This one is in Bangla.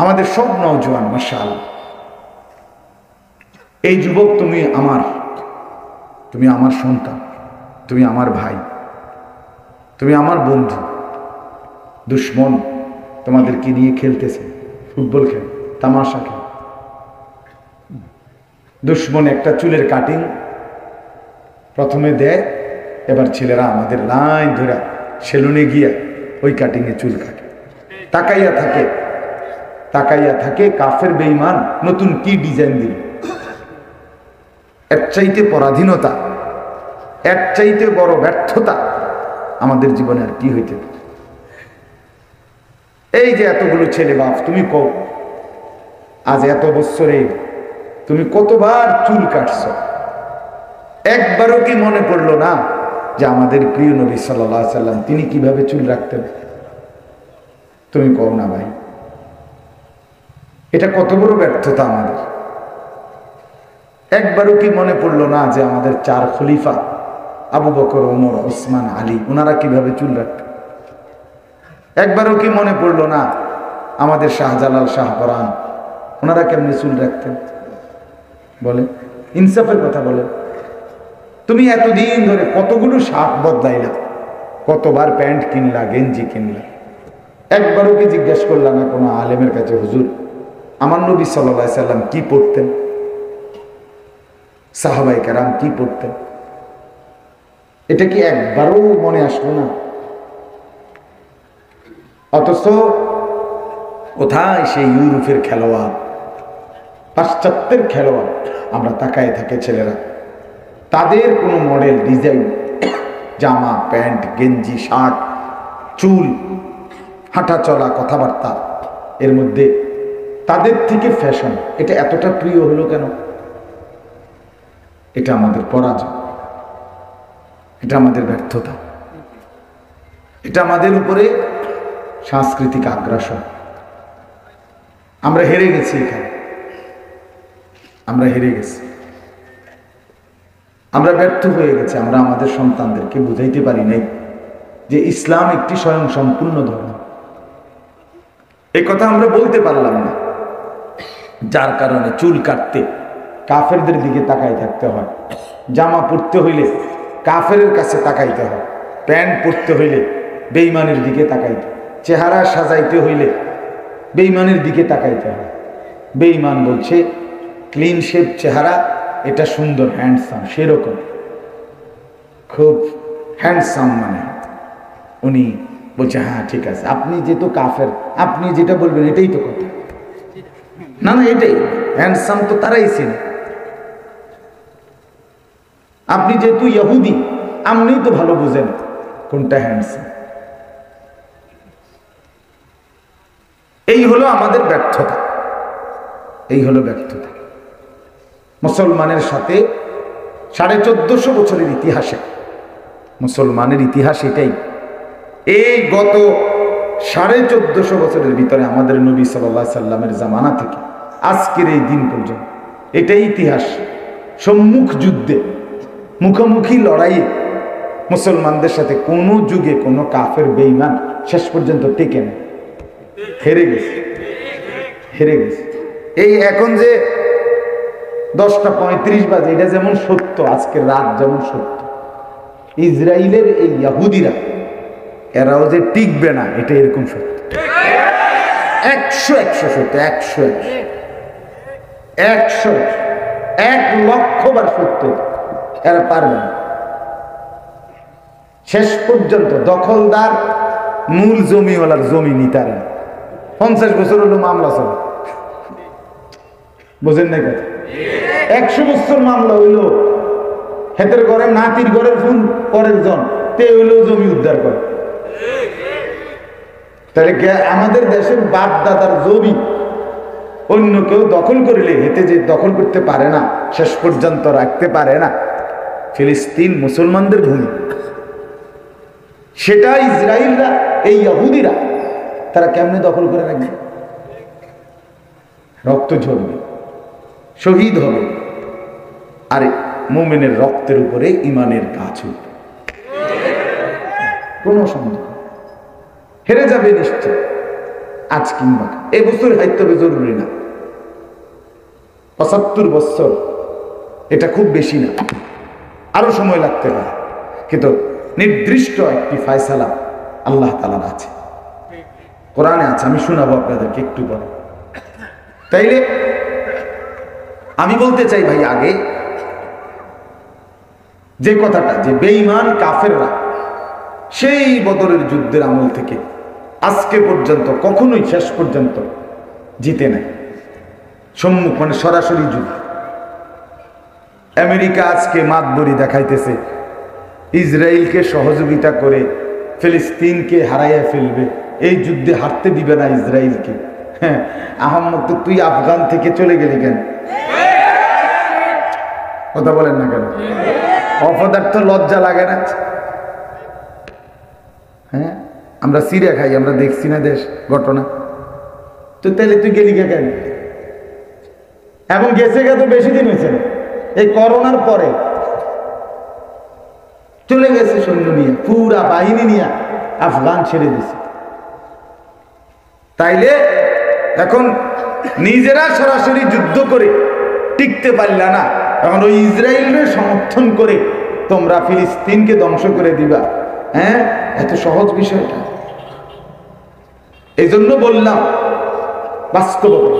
আমাদের সব নওজোয়ান মাশাআল্লাহ। এই যুবক, তুমি আমার সন্তান, তুমি আমার ভাই, তুমি আমার বন্ধু। দুশ্মন তোমাদেরকে নিয়ে খেলতেছে, ফুটবল খেল, তামাশা খেল। দুশ্মন একটা চুলের কাটিং প্রথমে দেয়, এবার ছেলেরা আমাদের লাইন ধরে সেলুনে গিয়া ওই কাটিংয়ে চুল কাটে, তাকাইয়া থাকে কাফের বেঈমান নতুন কি ডিজাইন দিল। এর চাইতে পরাধীনতা, এর চাইতে বড় ব্যর্থতা আমাদের জীবনে আর কি হইতে পারে? এই যে এতগুলো ছেলে বাপ, তুমি কও আজ এত বছরে তুমি কতবার চুল কাটছ, একবারও কি মনে পড়লো না যে আমাদের প্রিয় নবী সাল্লাল্লাহু আলাইহি সাল্লাম তিনি কিভাবে চুল রাখতেন? তুমি কও না ভাই, এটা কত বড় ব্যর্থতা আমাদের। একবারও কি মনে পড়লো না যে আমাদের 4 খলিফা আবু বকর, ওমর, ওসমান, আলী, ওনারা কিভাবে চুল রাখতেন? একবারও কি মনে পড়লো না আমাদের শাহজালাল, শাহপরান, ওনারা কেমনি চুল রাখতেন? বলে ইনসাফের কথা বলে। তুমি এতদিন ধরে কতগুলো শার্ট বদলাইলা, কতবার প্যান্ট কিনলা, গেঞ্জি কিনলা, একবারও কি জিজ্ঞাসা করলা না কোনো আলেমের কাছে, হুজুর আমার নবী সাল্লাল্লাহু আলাইহি সাল্লাম কি পড়তেন, সাহাবায়ে কেরাম কি পড়তেন? এটা কি একবারও মনে আসলো না? অথচ কোথায় সেই ইউরোপের খেলোয়াড়, পাশ্চাত্যের খেলোয়াড়, আমরা তাকায় থাকে ছেলেরা, তাদের কোনো মডেল, ডিজাইন, জামা, প্যান্ট, গেঞ্জি, শার্ট, চুল, হাঁটা চলা, কথাবার্তা, এর মধ্যে তাদের থেকে ফ্যাশন, এটা এতটা প্রিয় হলো কেন? এটা আমাদের পরাজয়, এটা আমাদের ব্যর্থতা, এটা আমাদের উপরে সাংস্কৃতিক আগ্রাসন। আমরা হেরে গেছি এখানে, আমরা হেরে গেছি, আমরা ব্যর্থ হয়ে গেছি। আমরা আমাদের সন্তানদেরকে বুঝাইতে পারি নাই যে ইসলাম একটি স্বয়ং সম্পূর্ণ ধর্ম। এই কথা আমরা বলতে পারলাম না, যার কারণে চুল কাটতে কাফেরদের দিকে তাকাই থাকতে হয়, জামা পরতে হইলে কাফেরের কাছে তাকাইতে হয়, প্যান্ট পরতে হইলে বেঈমানের দিকে তাকাইতে, চেহারা সাজাইতে হইলে বেঈমানের দিকে তাকাইতে হয়। বেঈমান বলছে ক্লিন শেপ চেহারা, এটা সুন্দর, হ্যান্ডসাম, সেরকম খুব হ্যান্ডসাম, মানে উনি বলছে হ্যাঁ ঠিক আছে, আপনি যেহেতু কাফের, আপনি যেটা বলবেন এটাই তো কথা। না না, এটাই হ্যান্ডসাম, তো তারাই ছিল। আপনি যেহেতু ইহুদি, আপনি তো ভালো বুঝেন কোনটা হ্যান্ডসাম। এই হলো আমাদের ব্যর্থতা, এই হলো ব্যর্থতা। মুসলমানের সাথে 1450 বছরের ইতিহাসে, মুসলমানের ইতিহাস এটাই। এই গত 1450 বছরের ভিতরে আমাদের নবী সাল্লাল্লাহু আলাইহি সাল্লামের জামানা থেকে আজকের এই দিন পর্যন্ত এটাই ইতিহাস। সম্মুখ যুদ্ধে, মুখোমুখি লড়াইয়ে মুসলমানদের সাথে কোনো যুগে কোনো কাফের বেঈমান শেষ পর্যন্ত টিকে না, হেরে গেছে, হেরে গেছে। এই এখন যে 10:35 বাজে, এটা যেমন সত্য, আজকের রাত যেমন সত্য, ইসরায়েলের এই ইহুদিরা এরাও যে টিকবে না, এটা এরকম সত্য। 100 সত্য, 100 বার সত্য। এরা পারবে না শেষ পর্যন্ত। দখলদার মূল জমিওয়ালার জমি নিতারে 50 বছর হলো মামলা চলে, বোঝেন না কথা? 100 বছর মামলা হইলো, হেতের ঘরে নাতির ঘরের ফুল পরের জন তে হইলো জমি উদ্ধার করে। তাহলে আমাদের দেশের বাপ দাদার জমি অন্য কেউ দখল করিলে হেতে যে দখল করতে পারে না, শেষ পর্যন্ত রাখতে পারে না, ফিলিস্তিন মুসলমানদের ভূমি, সেটা ইসরায়েলরা, এই ইহুদিরা, তারা কেমনে দখল করে রাখবে? রক্ত ঝরবে, শহীদ হবে, আর মুমিনের রক্তের উপরে ইমানের গাছ উঠবে, কোনো সন্দেহ। হেরে যাবে নিশ্চয়। আজ কিংবা এই বছর হাইতে হবে জরুরি না, ৭৫ বছর এটা খুব বেশি না, আরো সময় লাগতে পারে, কিন্তু নির্দিষ্ট একটি ফয়সালা আল্লাহ তাআলার আছে, কোরআনে আছে। আমি শোনাবো আপনাদেরকে একটু পরে। তাইলে আমি বলতে চাই ভাই, আগে যে কথাটা, যে বেঈমান কাফেররা সেই বদরের যুদ্ধের আমল থেকে আজকে পর্যন্ত কখনোই শেষ পর্যন্ত জিতে নাই, সম্মুখ মানে সরাসরি যুদ্ধ। আমেরিকা আজকে মাতবরি দেখাইতেছে, ইসরায়েলকে সহযোগিতা করে ফিলিস্তিনকে হারাইয়া ফেলবে, এই যুদ্ধে হারতে দিবে না ইসরায়েলকে। হ্যাঁ, আহম্মদ তো তুই আফগান থেকে চলে গেলি কেন? কথা বলেন না কেন? অপদার্থ লজ্জা লাগে না? হ্যাঁ, আমরা সিরিয়া খাই, আমরা দেখছি না দেশ ঘটনা, তো তাহলে তুই গেলি কেন? এবং গেছে গে তো বেশি দিন হয়েছে না, এই করোনার পরে চলে গেছে সৈন্য নিয়ে, পুরা বাহিনী নিয়ে আফগান ছেড়ে দিছে। তাইলে এখন নিজেরা সরাসরি যুদ্ধ করে টিকতে পারলা না, এখন ওই ইসরায়েলের সমর্থন করে তোমরা ফিলিস্তিনকে ধ্বংস করে দিবা? হ্যাঁ, এত সহজ বিষয়টা। এই জন্য বললাম বাস্তবতা